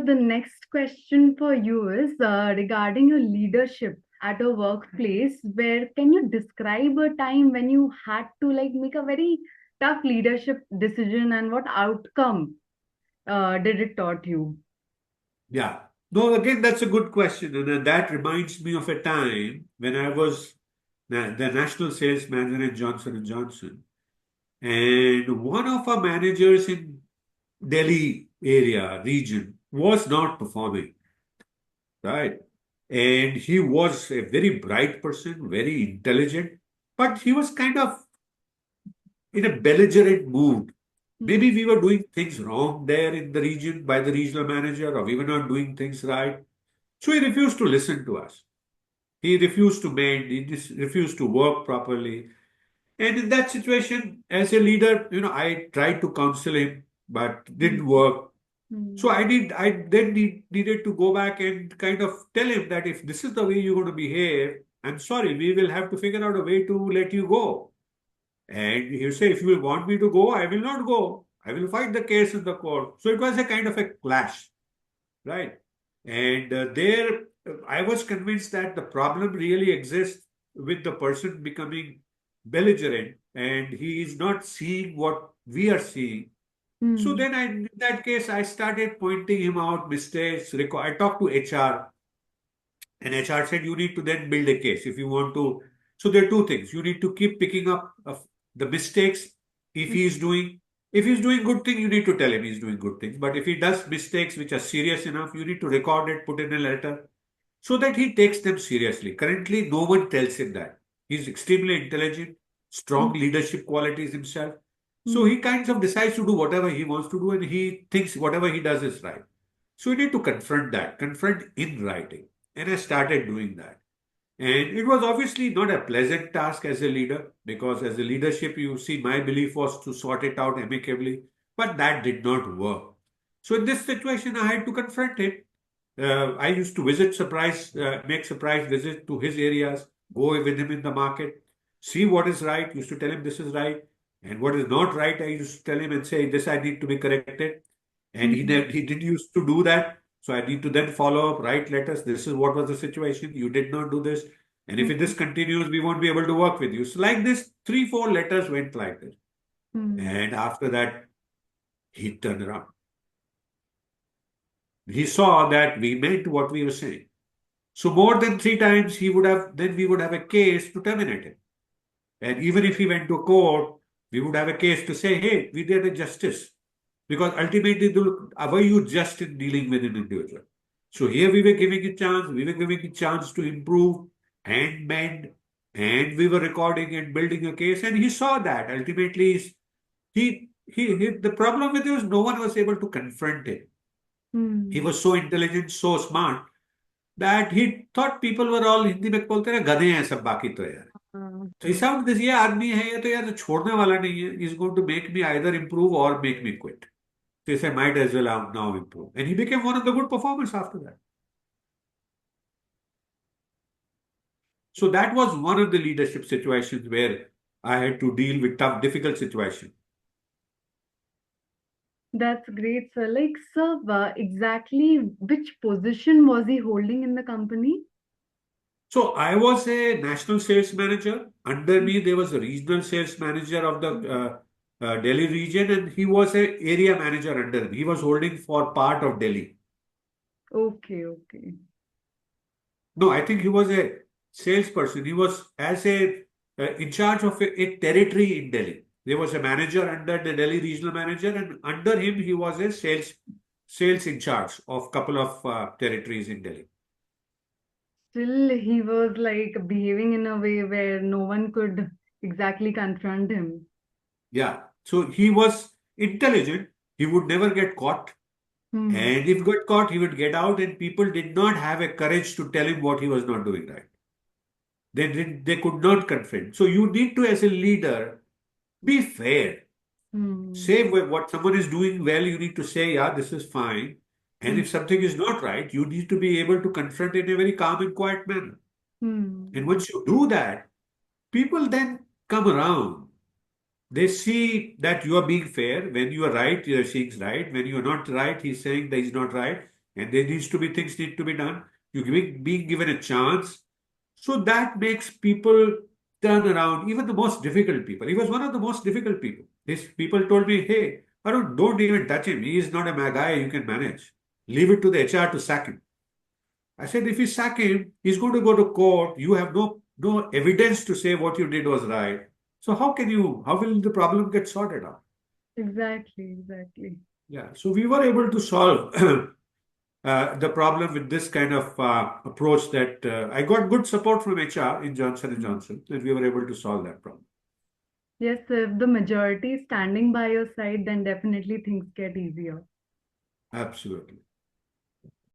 the next question for you is regarding your leadership at a workplace. Where can you describe a time when you had to like make a very tough leadership decision and what outcome did it taught you? Yeah. No, again, that's a good question. And that reminds me of a time when I was the national sales manager at Johnson and Johnson. And one of our managers in Delhi area region was not performing, right? And he was a very bright person, very intelligent, but he was kind of in a belligerent mood. Hmm. Maybe we were doing things wrong there in the region by the regional manager, or we were not doing things right. So he refused to listen to us. He refused to mend, refused to work properly. And in that situation, as a leader, I tried to counsel him, but didn't Hmm. work. So Hmm. I then needed to go back and kind of tell him that if this is the way you're going to behave, I'm sorry, we will have to figure out a way to let you go. And he'll say, if you will want me to go, I will not go. I will fight the case in the court. So it was a kind of a clash, right? And there, I was convinced that the problem really exists with the person becoming belligerent and he is not seeing what we are seeing. So Hmm. then in that case, I started pointing him out mistakes. I talked to HR and HR said you need to then build a case if you want to. So there are two things. You need to keep picking up of the mistakes if he is doing. If he's doing good things, you need to tell him he's doing good things. But if he does mistakes which are serious enough, you need to record it, put in a letter, so that he takes them seriously. Currently, no one tells him that. He's extremely intelligent, Hmm. strong leadership qualities himself. So Hmm. he kind of decides to do whatever he wants to do and he thinks whatever he does is right. So you need to confront that, confront in writing. And I started doing that. And it was obviously not a pleasant task as a leader because as a leadership, you see, my belief was to sort it out amicably, but that did not work. So in this situation, I had to confront it. I used to make surprise visits to his areas, go with him in the market, see what is right. Used to tell him this is right, and what is not right. I used to tell him and say this I need to be corrected, and Hmm. he didn't used to do that. So I need to then follow up, write letters. This is what was the situation. You did not do this, and if Hmm. this continues, we won't be able to work with you. So like this, 3, 4 letters went like this, Hmm. and after that, he turned around. He saw that we meant what we were saying. So more than 3 times then we would have a case to terminate him. And even if he went to court, we would have a case to say, hey, we did a justice. Because ultimately, were you just in dealing with an individual? So here we were giving a chance, we were giving a chance to improve and mend, and we were recording and building a case. And he saw that. Ultimately, the problem with it was no one was able to confront him. He Hmm. was so intelligent, so smart that he thought people were all Hindi में बोलते हैं गधे हैं सब बाकी तो यार Hmm. तो ऐसा दिस ये आदमी है ये तो यार तो छोड़ने वाला नहीं है is going to make me either improve or make me quit so he said might as well now improve and he became one of the good performers after that so that was one of the leadership situations where I had to deal with tough difficult situation. That's great, sir. Like, sir, exactly which position was he holding in the company? So I was a national sales manager. Under me, there was a regional sales manager of the Delhi region, and he was a area manager under me. He was holding for part of Delhi. Okay, okay. No, I think he was a salesperson. He was as a in charge of a territory in Delhi. There was a manager under the Delhi regional manager, and under him he was a sales in charge of couple of territories in Delhi. Still, he was like behaving in a way where no one could exactly confront him. Yeah. So he was intelligent. He would never get caught. Hmm. And if got caught, he would get out, and people did not have a courage to tell him what he was not doing right. They could not confront. So you need to, as a leader, be fair. Hmm. Say what someone is doing well, you need to say, yeah, this is fine. And Hmm. if something is not right, you need to be able to confront it in a very calm and quiet manner. And Hmm. once you do that, people then come around. They see that you are being fair. When you are right, you are saying right. When you are not right, he's saying that he's not right. and there needs to be things need to be done. You're being given a chance. So that makes people turn around, even the most difficult people. He was one of the most difficult people. His people told me, hey, I don't even touch him. He is not a guy you can manage. Leave it to the HR to sack him. I said, if you sack him, he's going to go to court. You have no evidence to say what you did was right. So how will the problem get sorted out? Exactly, exactly. Yeah. So we were able to solve the problem with this kind of approach that I got good support from HR in Johnson and Johnson, and we were able to solve that problem. Yes, if the majority is standing by your side, then definitely things get easier. Absolutely.